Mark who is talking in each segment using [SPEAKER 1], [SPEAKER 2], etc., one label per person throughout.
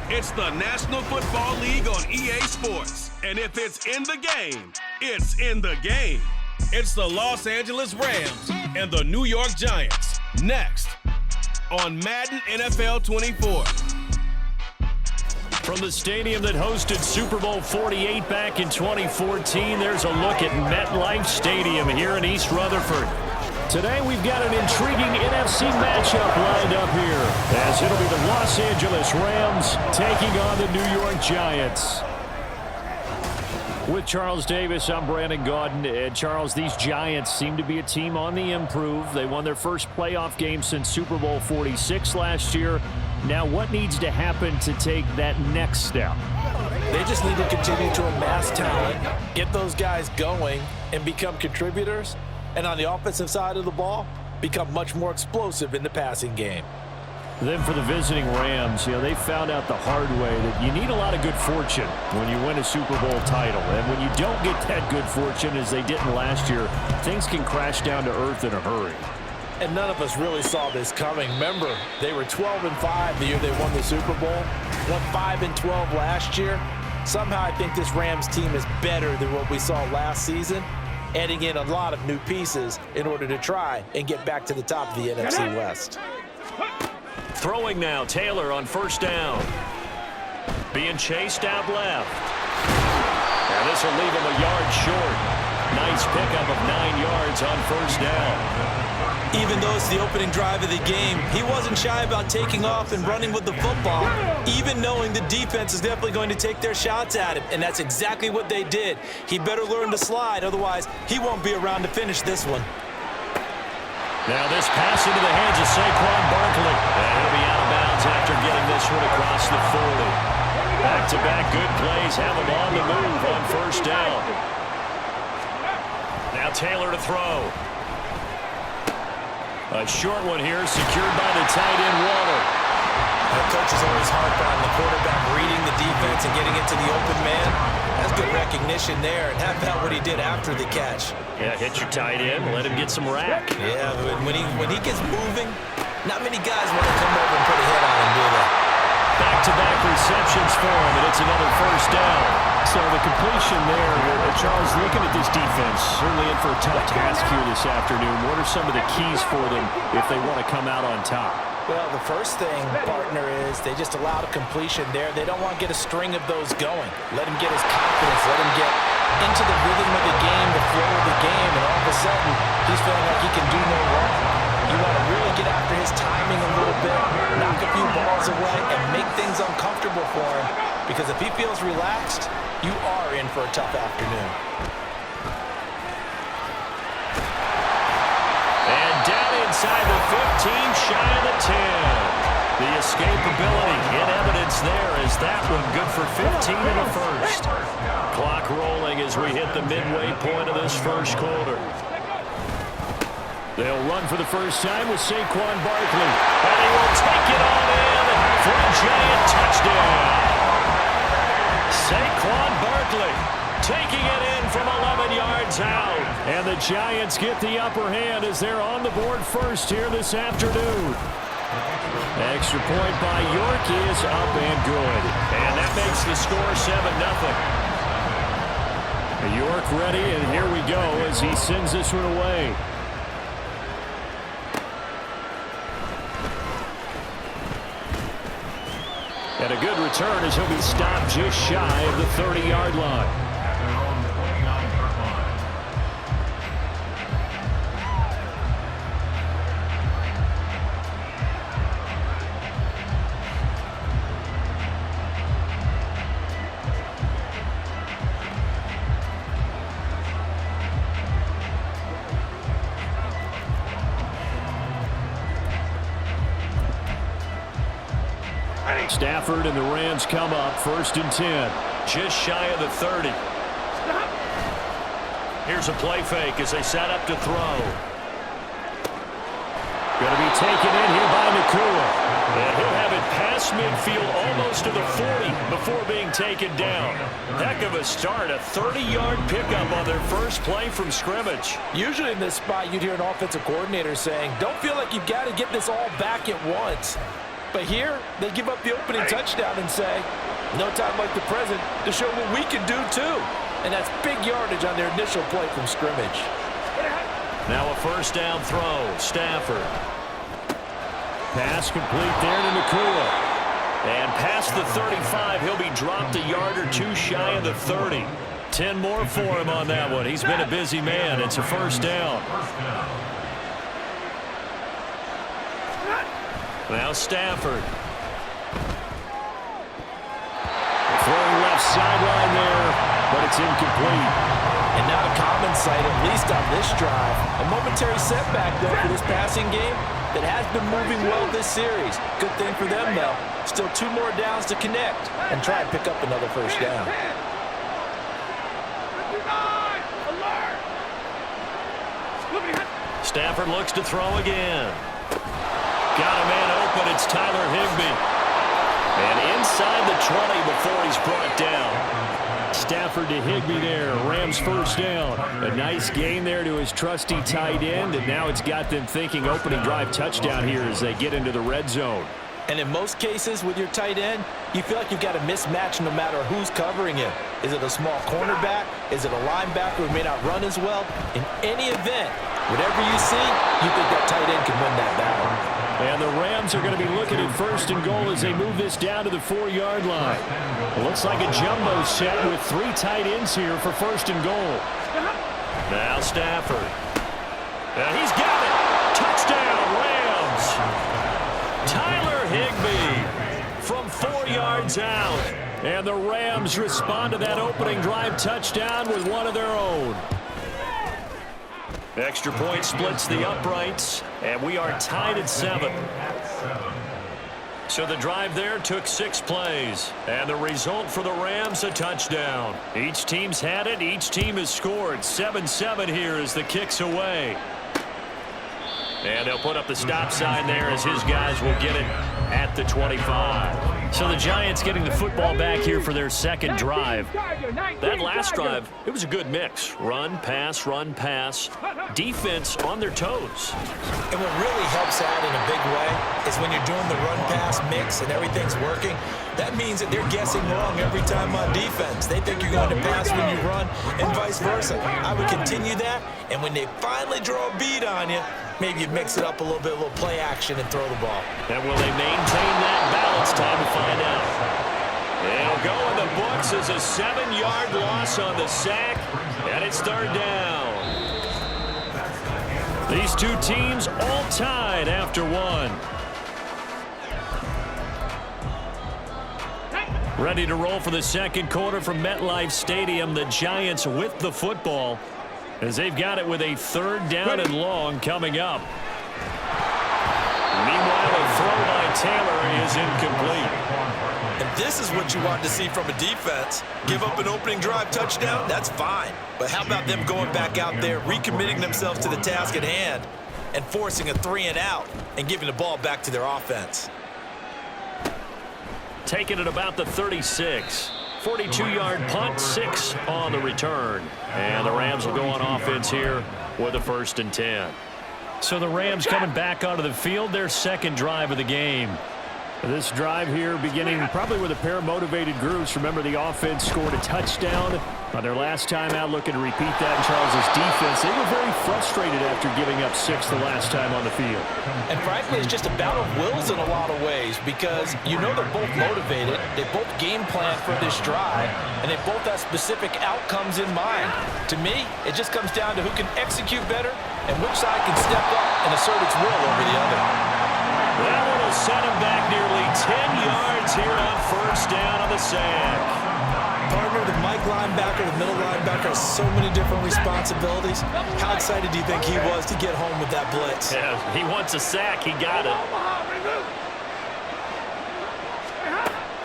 [SPEAKER 1] It's the National Football League on EA Sports. And if it's in the game, it's in the game. It's the Los Angeles Rams and the New York Giants. Next on Madden NFL 24.
[SPEAKER 2] From the stadium that hosted Super Bowl 48 back in 2014, there's a look at MetLife Stadium here in East Rutherford. Today we've got an intriguing NFC matchup lined up here, as it'll be the Los Angeles Rams taking on the New York Giants. With Charles Davis, I'm Brandon Gaudin. And Charles, these Giants seem to be a team on the improve. They won their first playoff game since Super Bowl 46 last year. Now, what needs to happen to take that next step?
[SPEAKER 3] They just need to continue to amass talent, get those guys going, and become contributors. And on the offensive side of the ball, become much more explosive in the passing game.
[SPEAKER 2] Then for the visiting Rams, they found out the hard way that you need a lot of good fortune when you win a Super Bowl title. And when you don't get that good fortune, as they didn't last year, things can crash down to earth in a hurry.
[SPEAKER 3] And none of us really saw this coming. Remember, they were 12-5 the year they won the Super Bowl. Went 5-12 last year. Somehow I think this Rams team is better than what we saw last season, adding in a lot of new pieces in order to try and get back to the top of the NFC West.
[SPEAKER 2] Throwing now, Taylor on first down. Being chased out left. And this will leave him a yard short. Nice pickup of 9 yards on first down.
[SPEAKER 4] Even though it's the opening drive of the game, he wasn't shy about taking off and running with the football, even knowing the defense is definitely going to take their shots at him, and that's exactly what they did. He better learn to slide, otherwise he won't be around to finish this one.
[SPEAKER 2] Now this pass into the hands of Saquon Barkley. And he'll be out of bounds after getting this one across the 40. Back-to-back good plays have him on the move on first down. Now Taylor to throw. A short one here, secured by the tight end Waller.
[SPEAKER 4] The coach is always harped on the quarterback reading the defense and getting it to the open man. That's good recognition there, and how about what he did after the catch?
[SPEAKER 2] Yeah, hit your tight end, let him get some rack.
[SPEAKER 4] Yeah, when he gets moving, not many guys want to come over and put a hit on him, do they?
[SPEAKER 2] Back-to-back receptions for him, and it's another first down. So the completion there, Charles, looking at this defense, certainly in for a tough task here this afternoon. What are some of the keys for them if they want to come out on top?
[SPEAKER 3] Well, the first thing, partner, is they just allowed a completion there. They don't want to get a string of those going. Let him get his confidence. Let him get into the rhythm of the game, the flow of the game, and all of a sudden, he's feeling like he can do no wrong. You want to really get after his timing a little bit, knock a few balls away, and make things uncomfortable for him. Because if he feels relaxed, you are in for a tough afternoon.
[SPEAKER 2] And down inside the 15, shy of the 10. The escapability in evidence there as that one good for 15 in the first. Clock rolling as we hit the midway point of this first quarter. They'll run for the first time with Saquon Barkley. And he will take it on in for a Giant touchdown. Saquon Barkley taking it in from 11 yards out. And the Giants get the upper hand as they're on the board first here this afternoon. Extra point by York is up and good. And that makes the score 7-0. York ready, and here we go as he sends this one away. And a good return as he'll be stopped just shy of the 30-yard line. Stafford and the Rams come up 1st and 10. Just shy of the 30. Here's a play fake as they set up to throw. Going to be taken in here by Nacua. And he'll have it past midfield almost to the 40 before being taken down. Heck of a start, a 30-yard pickup on their first play from scrimmage.
[SPEAKER 3] Usually in this spot, you'd hear an offensive coordinator saying, don't feel like you've got to get this all back at once. But here, they give up the opening touchdown and say, no time like the present to show what we can do too. And that's big yardage on their initial play from scrimmage.
[SPEAKER 2] Now a first down throw. Stafford. Pass complete there to Nakua. And past the 35, he'll be dropped a yard or two shy of the 30. 10 more for him on that one. He's been a busy man. It's a first down. Now Stafford. Throwing left sideline there, but it's incomplete.
[SPEAKER 3] And not a common sight, at least on this drive. A momentary setback, though, for this passing game that has been moving well this series. Good thing for them, though. Still 2 more downs to connect and try and pick up another first down.
[SPEAKER 2] Stafford looks to throw again. Got a man open. It's Tyler Higbee. And inside the 20 before he's brought down. Stafford to Higbee there. Rams first down. A nice gain there to his trusty tight end, and now it's got them thinking opening drive touchdown here as they get into the red zone.
[SPEAKER 3] And in most cases with your tight end, you feel like you've got a mismatch no matter who's covering him. Is it a small cornerback? Is it a linebacker who may not run as well? In any event, whatever you see, you think that tight end can win that battle.
[SPEAKER 2] And the Rams are going to be looking at first and goal as they move this down to the 4-yard line. It looks like a jumbo set with 3 tight ends here for first and goal. Now Stafford. And he's got it. Touchdown, Rams. Tyler Higbee from 4 yards out. And the Rams respond to that opening drive touchdown with one of their own. Extra point splits the uprights, and we are tied at 7. So the drive there took 6 plays, and the result for the Rams, a touchdown. Each team's had it. Each team has scored. 7-7 here as the kick's away. And they'll put up the stop sign there as his guys will get it at the 25. So the Giants getting the football back here for their second drive. That last drive, it was a good mix. Run, pass, defense on their toes.
[SPEAKER 3] And what really helps out in a big way is when you're doing the run-pass mix and everything's working, that means that they're guessing wrong every time on defense. They think you're going to pass when you run and vice versa. I would continue that, and when they finally draw a beat on you, maybe you mix it up a little bit, a little play action and throw the ball.
[SPEAKER 2] And will they maintain that balance? Time to find out. It'll go in the books as a 7-yard loss on the sack, and it's third down. These two teams all tied after 1. Ready to roll for the second quarter from MetLife Stadium. The Giants with the football as they've got it with a 3rd down and long coming up. Meanwhile, a throw by Taylor is incomplete.
[SPEAKER 4] And this is what you want to see from a defense. Give up an opening drive touchdown, that's fine. But how about them going back out there, recommitting themselves to the task at hand, and forcing a 3-and-out and giving the ball back to their offense?
[SPEAKER 2] Taking it about the 36. 42-yard punt, 6 on the return. And the Rams will go on offense here with a 1st and 10. So the Rams coming back onto the field, their second drive of the game. This drive here beginning probably with a pair of motivated groups. Remember, the offense scored a touchdown on their last time out, looking to repeat that in Charles' defense. They were very frustrated after giving up 6 the last time on the field.
[SPEAKER 3] And frankly, it's just a battle of wills in a lot of ways because you know they're both motivated, they both game plan for this drive, and they both have specific outcomes in mind. To me, it just comes down to who can execute better and which side can step up and assert its will over the other.
[SPEAKER 2] That one will set him back nearly 10 yards here on first down on the sack.
[SPEAKER 4] Partner, the Mike linebacker, the middle linebacker has so many different responsibilities. How excited do you think he was to get home with that blitz?
[SPEAKER 2] Yeah, he wants a sack. He got it.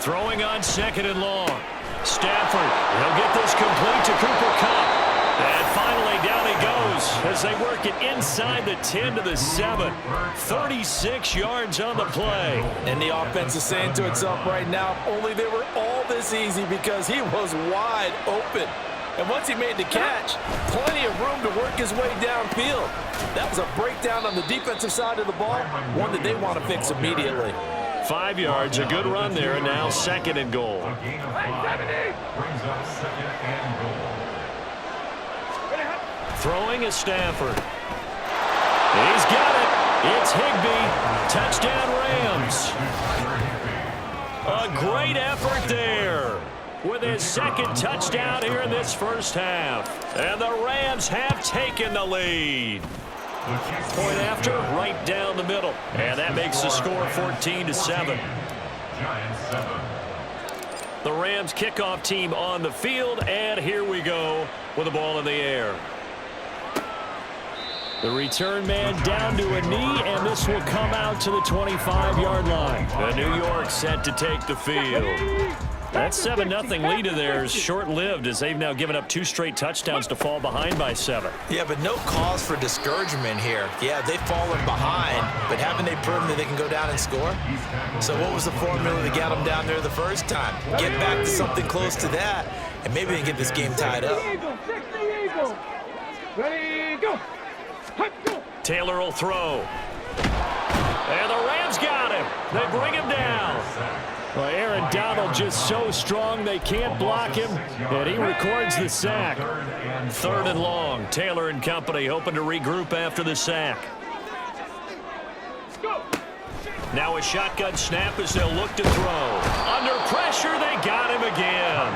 [SPEAKER 2] Throwing on 2nd and long. Stafford, he'll get this complete to Cooper Kupp. And finally, down he goes as they work it inside the 10 to the 7. 36 yards on the play.
[SPEAKER 3] And the offense is saying to itself right now, if only they were all this easy because he was wide open. And once he made the catch, plenty of room to work his way downfield. That was a breakdown on the defensive side of the ball, one that they want to fix immediately.
[SPEAKER 2] 5 yards. A good run there, and now 2nd and goal. Throwing is Stafford. He's got it. It's Higbee. Touchdown, Rams. A great effort there with his 2nd touchdown here in this first half. And the Rams have taken the lead. Point after, right down the middle. And that makes the score 14-7. The Rams kickoff team on the field, and here we go with the ball in the air. The return man down to a knee, and this will come out to the 25-yard line. The New York set to take the field. That 7-0 lead of theirs short-lived as they've now given up 2 straight touchdowns to fall behind by 7.
[SPEAKER 3] Yeah, but no cause for discouragement here. Yeah, they've fallen behind, but haven't they proven that they can go down and score? So what was the formula that got them down there the first time? Get back to something close to that, and maybe they can get this game tied up.
[SPEAKER 5] Ready, go.
[SPEAKER 2] Taylor will throw. And the Rams got him. They bring him down. Well, Aaron Donald just so strong they can't block him, and he records the sack. 3rd and long. Taylor and company hoping to regroup after the sack. Now a shotgun snap as they'll look to throw. Under pressure, they got him again.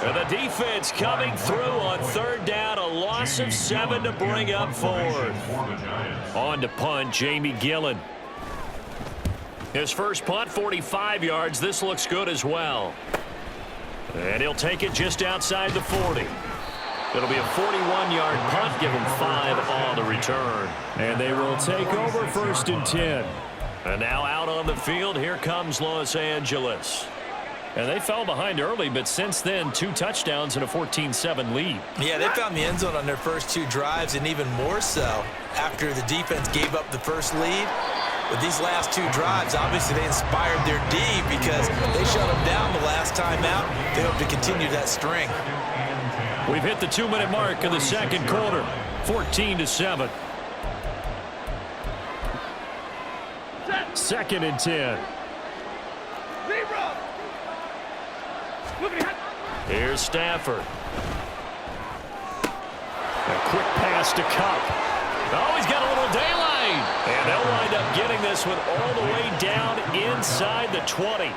[SPEAKER 2] And the defense coming through on 3rd down, a loss of 7 to bring up 4th. On to punt, Jamie Gillen. His first punt, 45 yards. This looks good as well. And he'll take it just outside the 40. It'll be a 41-yard punt, give him 5 on the return. And they will take over 1st and 10. And now out on the field, here comes Los Angeles. And they fell behind early, but since then, 2 touchdowns and a 14-7 lead.
[SPEAKER 3] Yeah, they found the end zone on their first 2 drives, and even more so after the defense gave up the first lead. But these last 2 drives, obviously they inspired their D because they shut them down the last time out. They hope to continue that string.
[SPEAKER 2] We've hit the 2-minute mark of the 2nd quarter, 14-7. 2nd and 10. Here's Stafford. A quick pass to Kupp. Oh, he's got a little daylight. And they'll wind up getting this one all the way down inside the 20.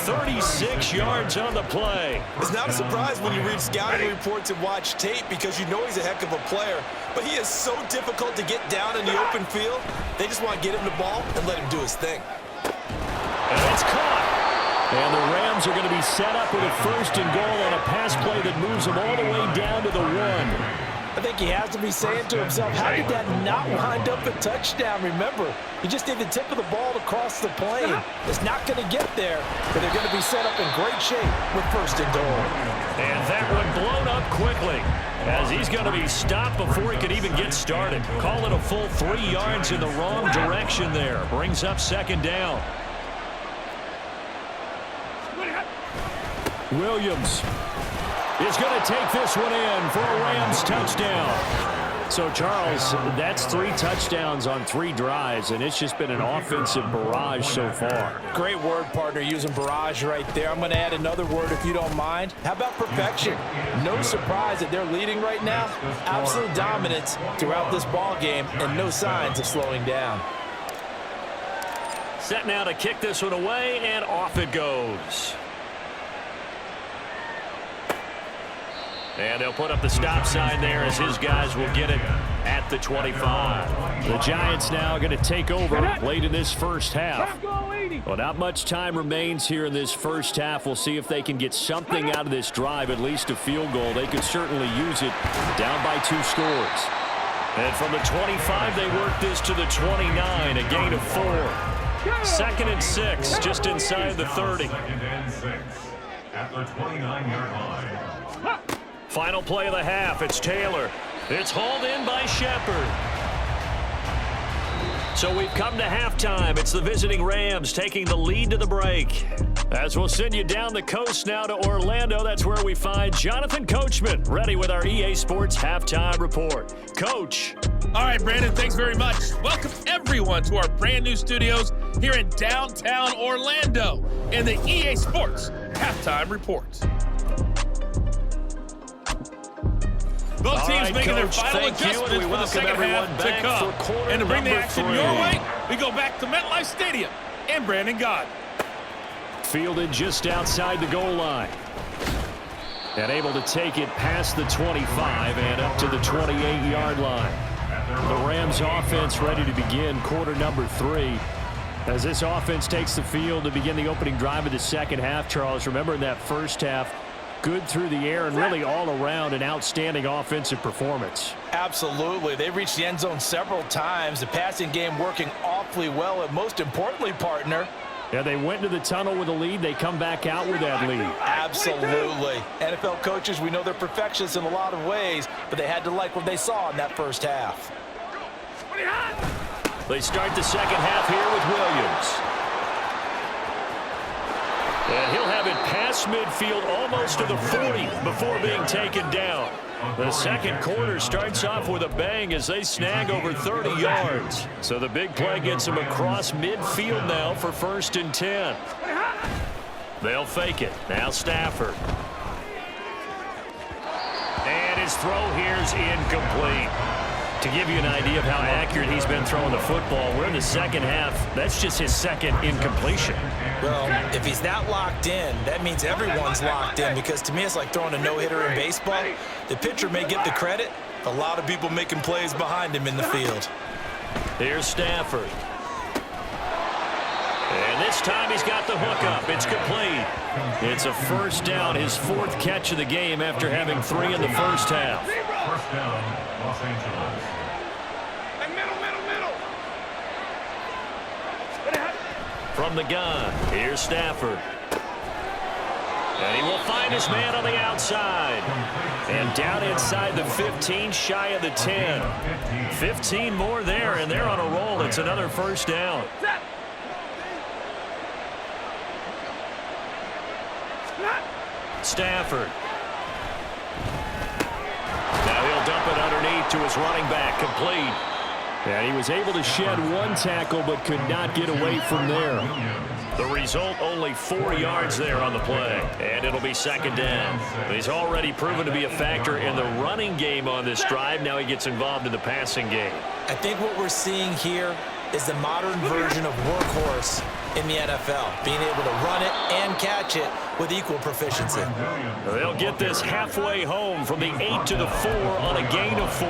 [SPEAKER 2] 36 yards on the play.
[SPEAKER 4] It's not a surprise when you read scouting reports and watch tape because you know he's a heck of a player. But he is so difficult to get down in the open field. They just want to get him the ball and let him do his thing.
[SPEAKER 2] And it's caught. And the Rams are going to be set up with a 1st and goal on a pass play that moves them all the way down to the 1.
[SPEAKER 3] I think he has to be saying to himself, how did that not wind up a touchdown? Remember, he just did the tip of the ball to cross the plane. It's not going to get there, but they're going to be set up in great shape with 1st and goal.
[SPEAKER 2] And that one blown up quickly as he's going to be stopped before he could even get started. Call it a full 3 yards in the wrong direction there. Brings up 2nd down. Williams is going to take this one in for a Rams touchdown. So, Charles, that's 3 touchdowns on 3 drives, and it's just been an offensive barrage so far.
[SPEAKER 3] Great word, partner, using barrage right there. I'm going to add another word if you don't mind. How about perfection? No surprise that they're leading right now. Absolute dominance throughout this ball game and no signs of slowing down.
[SPEAKER 2] Set now to kick this one away, and off it goes. And they'll put up the stop sign there as his guys will get it at the 25. The Giants now are going to take over late in this first half. Well, not much time remains here in this first half. We'll see if they can get something out of this drive, at least a field goal. They could certainly use it down by 2 scores. And from the 25, they work this to the 29, a gain of 4. 2nd and 6, just inside the 30.
[SPEAKER 6] At the 29-yard line.
[SPEAKER 2] Final play of the half, it's Taylor. It's hauled in by Shepard. So we've come to halftime. It's the visiting Rams taking the lead to the break. As we'll send you down the coast now to Orlando, that's where we find Jonathan Coachman, ready with our EA Sports Halftime Report. Coach.
[SPEAKER 7] All right, Brandon, thanks very much. Welcome, everyone, to our brand new studios
[SPEAKER 5] here in downtown Orlando in the EA Sports Halftime Report. Both teams making their final adjustments for the second half to come. And to bring the action your way, we go back to MetLife Stadium and Brandon Gaudin.
[SPEAKER 2] Fielded just outside the goal line. And able to take it past the 25 and up to the 28-yard line. The Rams offense ready to begin quarter number 3. As this offense takes the field to begin the opening drive of the second half, Charles, remember in that first half, good through the air and really all around an outstanding offensive performance.
[SPEAKER 3] Absolutely. They reached the end zone several times. The passing game working awfully well, and most importantly, partner,
[SPEAKER 2] yeah, they went to the tunnel with a lead. They come back out with that lead.
[SPEAKER 3] Absolutely. NFL coaches, we know they're perfectionists in a lot of ways, but they had to like what they saw in that first half.
[SPEAKER 2] They start the second half here with Williams. And he'll have it past midfield almost to the 40 before being taken down. The second quarter starts off with a bang as they snag over 30 yards. So the big play gets them across midfield now for 1st and 10. They'll fake it. Now Stafford. And his throw here's incomplete. To give you an idea of how accurate he's been throwing the football, we're in the second half. That's just his second incompletion.
[SPEAKER 3] Well, if he's that locked in, that means everyone's locked in, because to me it's like throwing a no-hitter in baseball. The pitcher may get the credit, a lot of people making plays behind him in the field.
[SPEAKER 2] Here's Stafford. And this time he's got the hook up. It's complete. It's a first down, his 4th catch of the game after having 3 in the first half.
[SPEAKER 6] First down, Los Angeles.
[SPEAKER 2] From the gun, here's Stafford. And he will find his man on the outside. And down inside the 15, shy of the 10. 15 more there, and they're on a roll. It's another first down. Stafford. Now he'll dump it underneath to his running back, complete. And he was able to shed 1 tackle but could not get away from there. The result, only 4 yards there on the play. And it'll be second down. He's already proven to be a factor in the running game on this drive. Now he gets involved in the passing game.
[SPEAKER 3] I think what we're seeing here is the modern version of workhorse in the NFL, being able to run it and catch it with equal proficiency.
[SPEAKER 2] They'll get this halfway home from the 8 to the 4 on a gain of 4.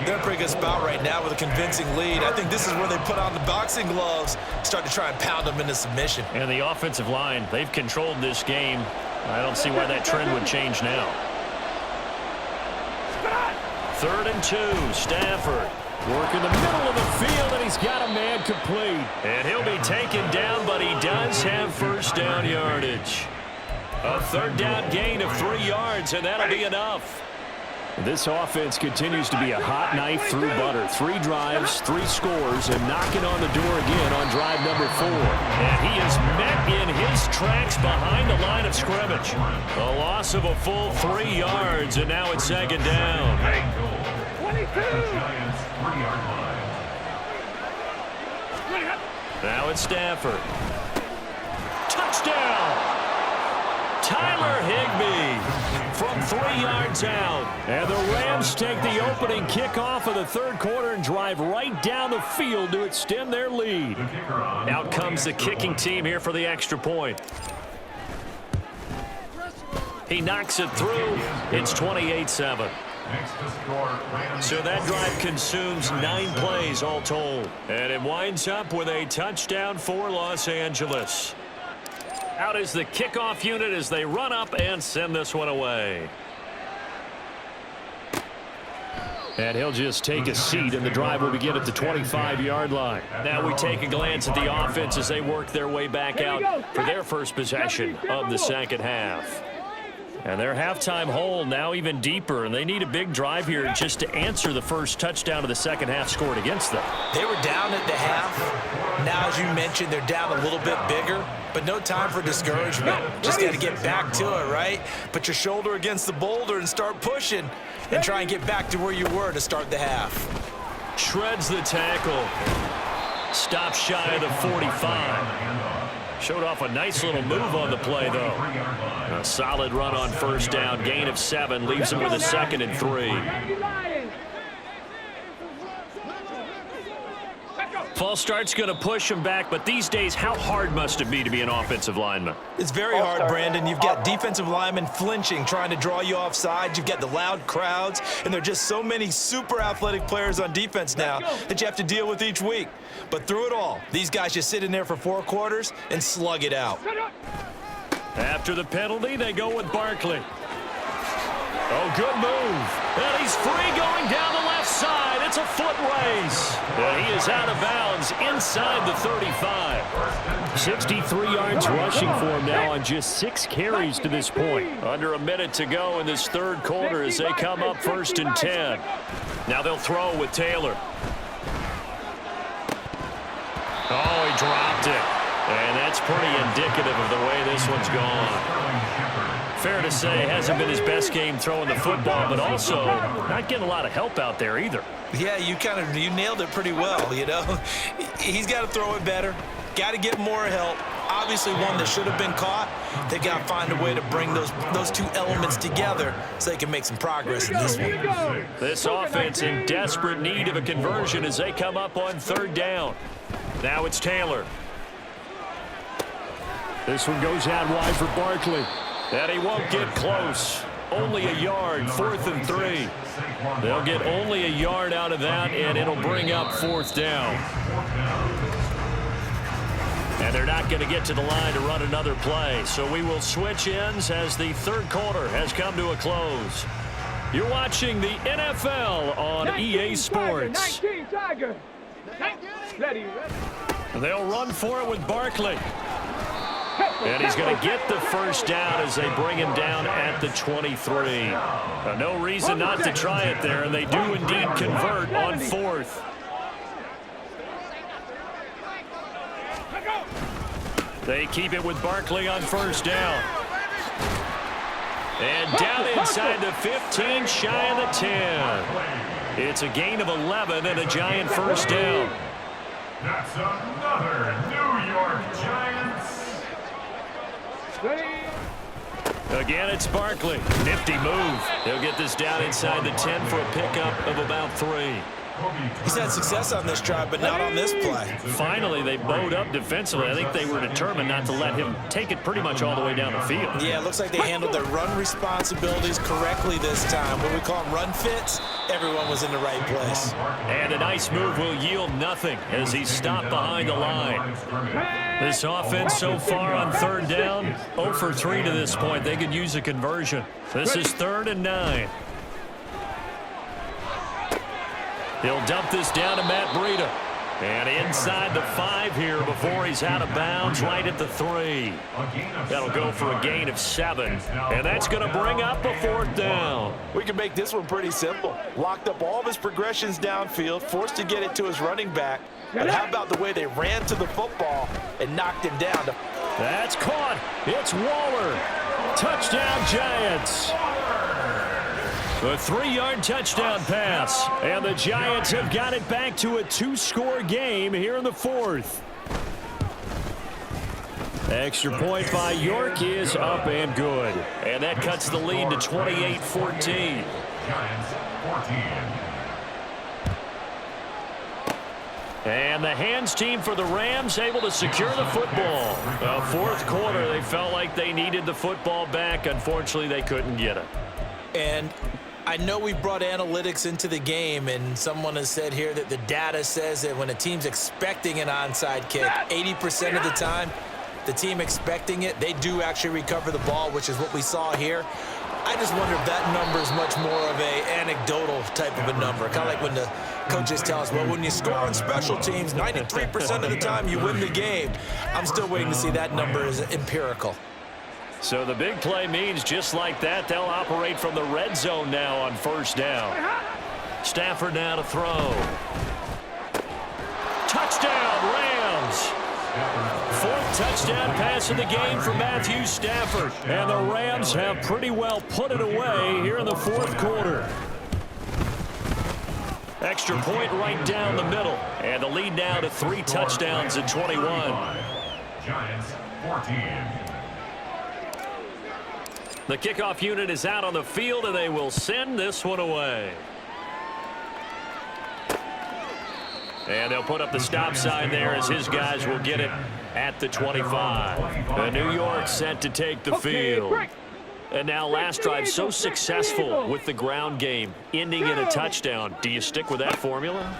[SPEAKER 3] They're in a pretty good spot right now with a convincing lead. I think this is where they put on the boxing gloves, start to try and pound them into submission.
[SPEAKER 2] And the offensive line, they've controlled this game. I don't see why that trend would change now. 3rd and 2, Stafford. Work in the middle of the field, and he's got a man complete. And he'll be taken down, but he does have first down yardage. A 3rd down gain of 3 yards, and that'll be enough. This offense continues to be a hot knife through butter. 3 drives, 3 scores, and knocking on the door again on drive number 4. And he is met in his tracks behind the line of scrimmage. A loss of a full 3 yards, and now it's second down.
[SPEAKER 6] 22.
[SPEAKER 2] Now it's Stafford. Touchdown! Tyler Higbee from 3 yards out. And the Rams take the opening kickoff of the 3rd quarter and drive right down the field to extend their lead. Out comes the kicking team here for the extra point. He knocks it through. It's 28-7. So that drive consumes 9 plays all told. And it winds up with a touchdown for Los Angeles. Out is the kickoff unit as they run up and send this one away. And he'll just take a seat, and the drive will begin at the 25-yard line. Now we take a glance at the offense as they work their way back out for their first possession of the second half. And their halftime hole now even deeper, and they need a big drive here just to answer the first touchdown of the second half scored against them.
[SPEAKER 3] They were down at the half. Now, as you mentioned, they're down a little bit bigger, but no time for discouragement. Just got to get back to it, right? Put your shoulder against the boulder and start pushing and try and get back to where you were to start the half.
[SPEAKER 2] Shreds the tackle. Stop shy of the 45. Showed off a nice little move on the play, though. A solid run on first down. Gain of 7 leaves him with a 2nd and 3. False start's going to push him back, but these days, how hard must it be to be an offensive lineman?
[SPEAKER 4] It's very hard, Brandon. You've got defensive linemen flinching, trying to draw you off sides. You've got the loud crowds, and there are just so many super athletic players on defense now that you have to deal with each week. But through it all, these guys just sit in there for 4 quarters and slug it out.
[SPEAKER 2] After the penalty, they go with Barkley. Oh, good move. And he's free going down the left side. It's a foot race. And he is out of bounds inside the 35. 63 yards rushing for him now on just 6 carries to this point. Under a minute to go in this third quarter as they come up 1st and 10. Now they'll throw with Taylor. Oh, he dropped it. And that's pretty indicative of the way this one's gone. Fair to say, hasn't been his best game throwing the football, but also not getting a lot of help out there either.
[SPEAKER 4] Yeah, you nailed it pretty well, you know. He's got to throw it better, got to get more help. Obviously one that should have been caught. They got to find a way to bring those 2 elements together so they can make some progress in this one.
[SPEAKER 2] This offense in desperate need of a conversion as they come up on 3rd down. Now it's Taylor. This one goes out wide for Barkley. And he won't get close. Only a yard, 4th and 3. They'll get only a yard out of that, and it'll bring up 4th down. And they're not going to get to the line to run another play. So we will switch ends as the third quarter has come to a close. You're watching the NFL on EA Sports. They'll run for it with Barkley. And he's going to get the first down as they bring him down at the 23. No reason not to try it there, and they do indeed convert on 4th. They keep it with Barkley on first down. And down inside the 15, shy of the 10. It's a gain of 11 and a Giant first down.
[SPEAKER 6] That's another New York Giants.
[SPEAKER 2] Again, it's Barkley. Nifty move. He'll get this down inside the 10 for a pickup of about 3.
[SPEAKER 4] He's had success on this drive, but not on this play.
[SPEAKER 2] Finally, they bowed up defensively. I think they were determined not to let him take it pretty much all the way down the field.
[SPEAKER 4] Yeah, it looks like they handled their run responsibilities correctly this time. What we call them run fits, everyone was in the right place.
[SPEAKER 2] And a nice move will yield nothing as he's stopped behind the line. This offense so far on 3rd down, 0 for 3 to this point. They could use a conversion. This is 3rd and 9. He'll dump this down to Matt Breida. And inside the 5 here before he's out of bounds right at the 3. That'll go for a gain of 7. And that's going to bring up a 4th down.
[SPEAKER 3] We can make this one pretty simple. Locked up all of his progressions downfield, forced to get it to his running back. But how about the way they ran to the football and knocked him down?
[SPEAKER 2] That's caught. It's Waller. Touchdown, Giants. A 3-yard touchdown pass. And the Giants have got it back to a 2-score game here in the 4th. Extra point by York is up and good. And that cuts the lead to 28-14.
[SPEAKER 6] Giants 14.
[SPEAKER 2] And the hands team for the Rams able to secure the football. 4th quarter, they felt like they needed the football back. Unfortunately, they couldn't get it.
[SPEAKER 4] And I know we brought analytics into the game, and someone has said here that the data says that when a team's expecting an onside kick, 80% of the time, the team expecting it, they do actually recover the ball, which is what we saw here. I just wonder if that number is much more of a anecdotal type of a number. Kind of like when the coaches tell us, well, when you score on special teams, 93% of the time you win the game. I'm still waiting to see that number is empirical.
[SPEAKER 2] So the big play means just like that, they'll operate from the red zone now on first down. Stafford now to throw. Touchdown, Rams. 4th touchdown pass of the game for Matthew Stafford. And the Rams have pretty well put it away here in the 4th quarter. extra point right down the middle. And the lead now to 3 touchdowns and 21.
[SPEAKER 6] Giants 14.
[SPEAKER 2] The kickoff unit is out on the field, and they will send this one away. And they'll put up the stop sign there as his guys will get it at the 25. The New York set to take the field. And now last drive so successful with the ground game, ending in a touchdown. Do you stick with that formula?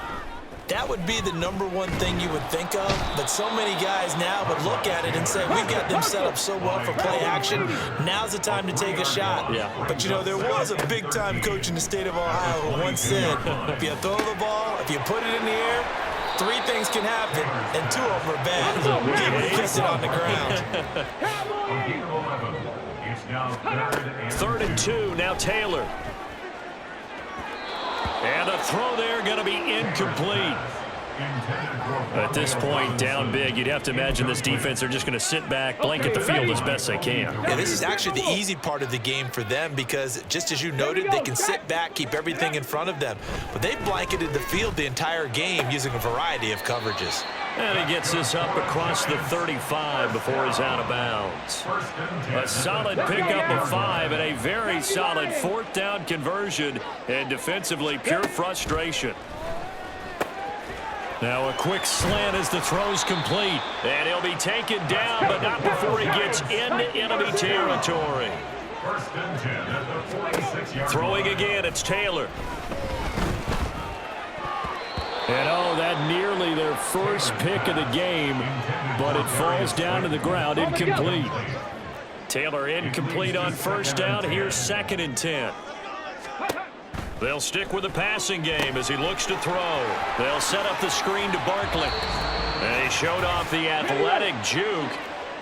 [SPEAKER 4] That would be the #1 thing you would think of, but so many guys now would look at it and say, we've got them set up so well for play action. Now's the time to take a shot.
[SPEAKER 2] Yeah.
[SPEAKER 4] But, you know, there was a big-time coach in the state of Ohio who once said, if you throw the ball, if you put it in the air, 3 things can happen, and 2 of them are bad. He would have kissed it on the ground.
[SPEAKER 6] It's now
[SPEAKER 2] 3rd and 2, now Taylor. And the throw there going to be incomplete. At this point, down big, you'd have to imagine this defense are just going to sit back, blanket the field as best they can.
[SPEAKER 4] Yeah, this is actually the easy part of the game for them because, just as you noted, they can sit back, keep everything in front of them. But they blanketed the field the entire game using a variety of coverages.
[SPEAKER 2] And he gets this up across the 35 before he's out of bounds. A solid pickup of 5 and a very solid 4th down conversion, and defensively pure frustration. Now a quick slant as the throw's complete. And he'll be taken down, but not before he gets into enemy territory. Throwing again, it's Taylor. And that nearly their first pick of the game, but it falls down to the ground, incomplete. Taylor incomplete on 1st down. Here's 2nd and 10. They'll stick with the passing game as he looks to throw. They'll set up the screen to Barkley. And he showed off the athletic juke.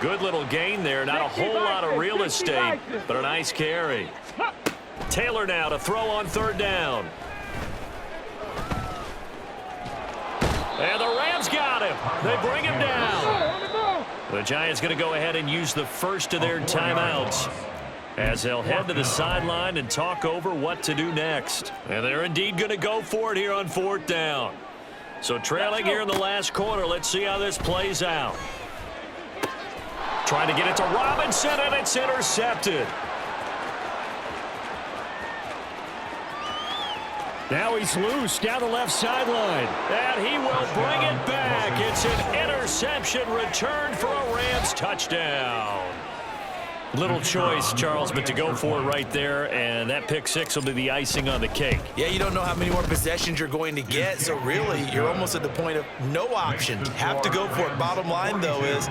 [SPEAKER 2] Good little gain there. Not a whole lot of real estate, but a nice carry. Taylor now to throw on 3rd down. And the Rams got him. They bring him down. The Giants going to go ahead and use the first of their timeouts as they'll head to the sideline and talk over what to do next. And they're indeed going to go for it here on 4th down. So trailing here in the last quarter, let's see how this plays out. Trying to get it to Robinson, and it's intercepted. Now he's loose down the left sideline. And he will bring it back. It's an interception return for a Rams touchdown. Little choice, Charles, but to go for it right there, and that pick 6 will be the icing on the cake.
[SPEAKER 4] Yeah, you don't know how many more possessions you're going to get, so really you're almost at the point of no option. Have to go for it. Bottom line, though, is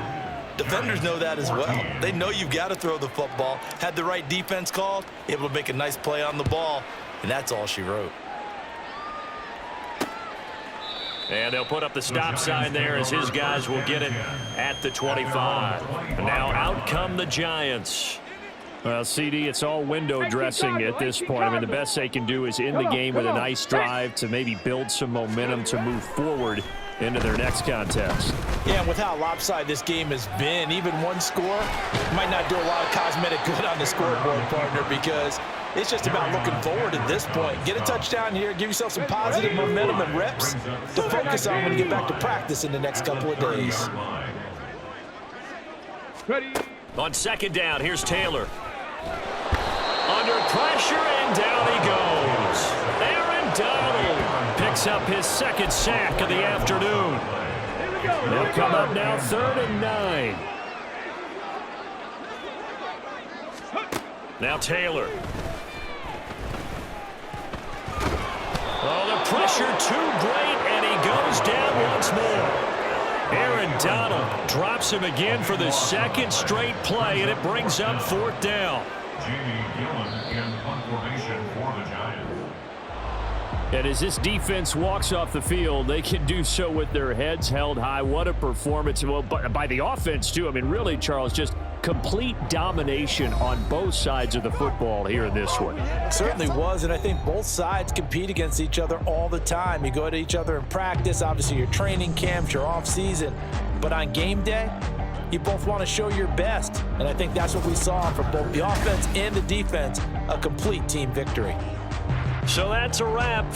[SPEAKER 4] defenders know that as well. They know you've got to throw the football. Had the right defense called, able to make a nice play on the ball, and that's all she wrote.
[SPEAKER 2] And they'll put up the stop sign there as his guys will get it at the 25. And now out come the Giants. Well, CD, it's all window dressing at this point. I mean, the best they can do is end the game with a nice drive to maybe build some momentum to move forward into their next contest.
[SPEAKER 3] Yeah, and with how lopsided this game has been, even one score might not do a lot of cosmetic good on the scoreboard, partner, because it's just about looking forward at this point. Get a touchdown here, give yourself some positive momentum and reps to focus on when you get back to practice in the next couple of days.
[SPEAKER 2] On 2nd down, here's Taylor. Under pressure, and down he goes. Aaron Donald picks up his 2nd sack of the afternoon. They'll come up now 3rd and 9. Now Taylor. Oh, the pressure too great, and he goes down once more. Aaron Donald drops him again for the 2nd straight play, and it brings up 4th down.
[SPEAKER 6] Jamie Gillen in punt formation for the Giants.
[SPEAKER 2] And as this defense walks off the field, they can do so with their heads held high. What a performance. Well, by the offense, too. I mean, really, Charles, just complete domination on both sides of the football here in this one.
[SPEAKER 3] Certainly was, and I think both sides compete against each other all the time. You go to each other in practice, obviously your training camps, your off-season. But on game day, you both want to show your best. And I think that's what we saw from both the offense and the defense, a complete team victory.
[SPEAKER 2] So that's a wrap